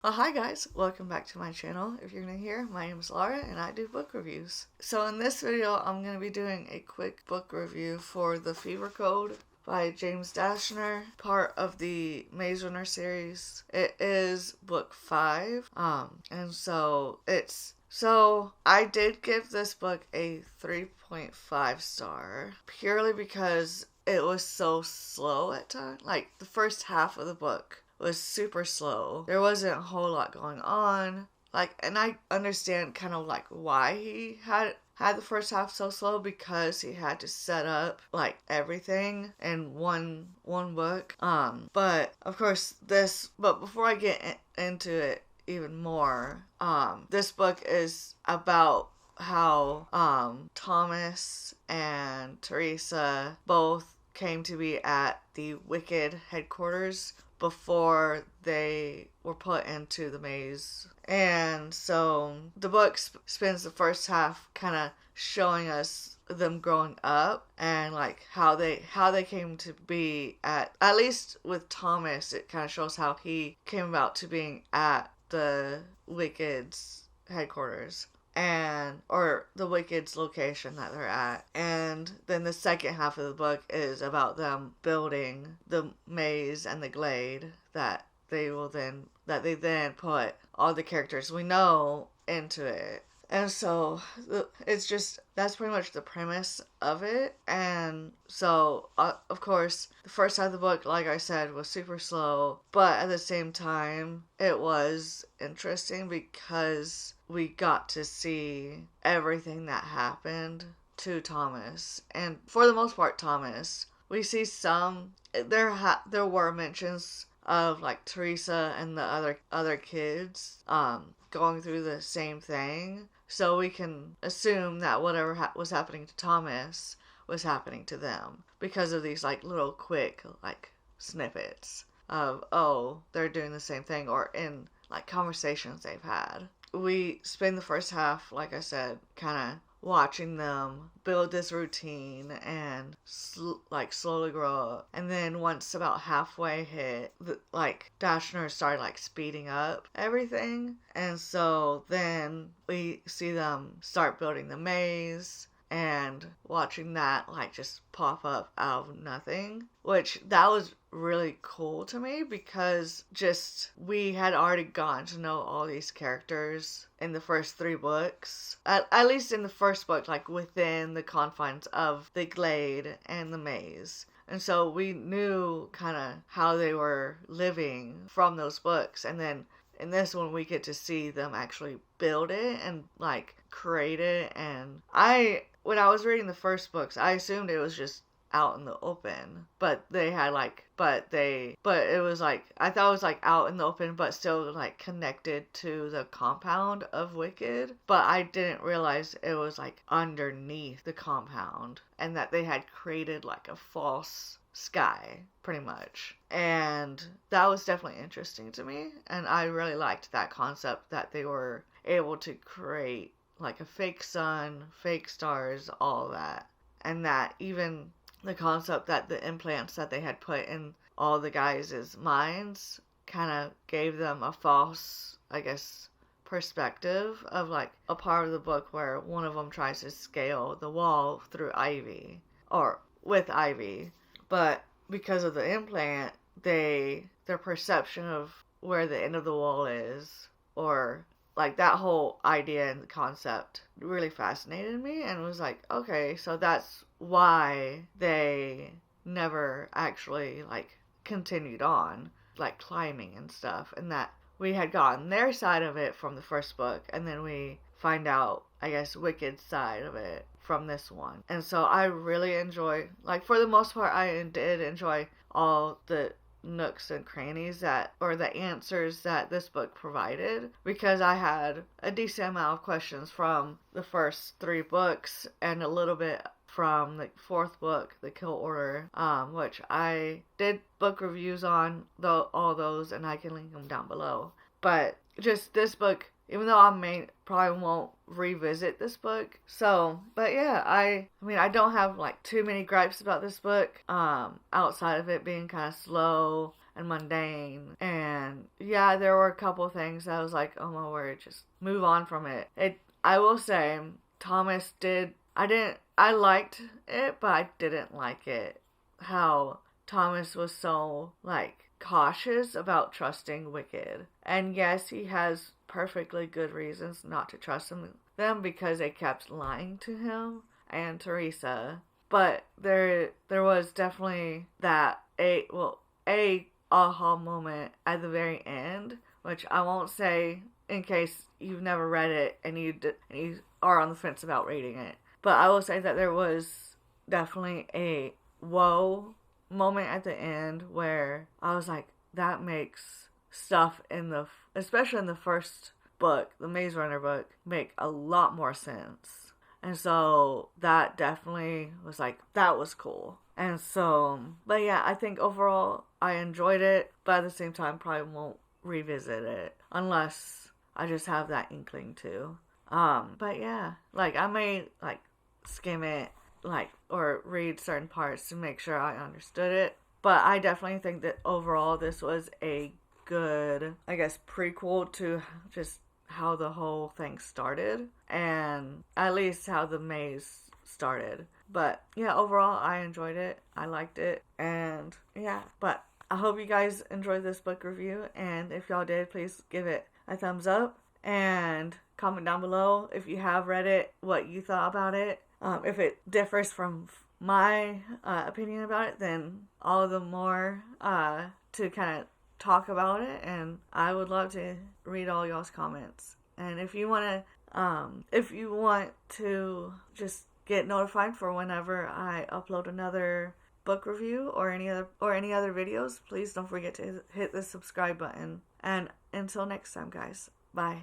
Well, hi guys, welcome back to my channel. If you're new here, my name is Laura and I do book reviews. So in this video, I'm going to be doing a quick book review for The Fever Code by James Dashner, part of the Maze Runner series. It is book 5, so I did give this book a 3.5 star, purely because it was so slow at times. Like, the first half of the book was super slow. There wasn't a whole lot going on. And I understand kind of like why he had the first half so slow, because he had to set up like everything in one book. But of course but before I get into it even more, this book is about how Thomas and Teresa both came to be at the Wicked headquarters before they were put into the maze. And so the book spends the first half kind of showing us them growing up and like how they came to be at least with Thomas. It kind of shows how he came about to being at the Wicked's headquarters, or the Wicked's location that they're at. And then the second half of the book is about them building the maze and the glade that they then put all the characters we know into it. And so that's pretty much the premise of it. And so, of course, the first half of the book, like I said, was super slow. But at the same time, it was interesting because we got to see everything that happened to Thomas. And for the most part, Thomas. We see there were mentions of like Teresa and the other kids going through the same thing. So we can assume that whatever was happening to Thomas was happening to them because of these like little quick like snippets of, oh, they're doing the same thing, or in like conversations they've had. We spend the first half, like I said, kind of watching them build this routine and slowly grow up. And then once about halfway hit, Dashner started like speeding up everything. And so then we see them start building the maze and watching that like just pop up out of nothing, which that was really cool to me because just we had already gotten to know all these characters in the first 3 books, at least in the first book, like within the confines of the glade and the maze. And so we knew kind of how they were living from those books. And then in this one, we get to see them actually build it and like create it. And when I was reading the first books, I assumed it was just out in the open, but they had it was like, I thought it was like out in the open, but still like connected to the compound of Wicked. But I didn't realize it was like underneath the compound and that they had created like a false sky, pretty much. And that was definitely interesting to me. And I really liked that concept that they were able to create like a fake sun, fake stars, all that. And that even the concept that the implants that they had put in all the guys' minds kind of gave them a false, I guess, perspective of like a part of the book where one of them tries to scale the wall through ivy, or with ivy. But because of the implant, their perception of where the end of the wall is, or like that whole idea and concept really fascinated me, and was like, okay, so that's why they never actually like continued on like climbing and stuff, and that we had gotten their side of it from the first book, and then we find out, I guess, Wicked's side of it from this one. And so I really enjoy, like, for the most part, I did enjoy all the nooks and crannies or the answers that this book provided, because I had a decent amount of questions from the first 3 books and a little bit from the 4th book, The Kill Order, which I did book reviews on all those, and I can link them down below. But just this book, even though I probably won't revisit this book. So, but yeah, I mean, I don't have like too many gripes about this book, outside of it being kind of slow and mundane. And yeah, there were a couple things I was like, oh my word, just move on from it. I will say, Thomas did, I liked it, but I didn't like it. How Thomas was so, like, cautious about trusting Wicked. And yes, he has perfectly good reasons not to trust them because they kept lying to him and Teresa. But there was definitely that a aha moment at the very end, which I won't say in case you've never read it and you are on the fence about reading it. But I will say that there was definitely a whoa moment at the end where I was like, that makes stuff especially in the first book, the Maze Runner book, make a lot more sense. And so that definitely was like, that was cool. And so, but yeah, I think overall I enjoyed it, but at the same time probably won't revisit it unless I just have that inkling to. But yeah, like I may like skim it, like, or read certain parts to make sure I understood it. But I definitely think that overall this was a good, I guess, prequel to just how the whole thing started, and at least how the maze started. But yeah, overall I enjoyed it. I liked it. And yeah, but I hope you guys enjoyed this book review, and if y'all did, please give it a thumbs up and comment down below if you have read it, what you thought about it. If it differs from my opinion about it, then all the more to kind of talk about it, and I would love to read all y'all's comments. And if you want to just get notified for whenever I upload another book review or any other videos, please don't forget to hit the subscribe button. And until next time, guys, bye.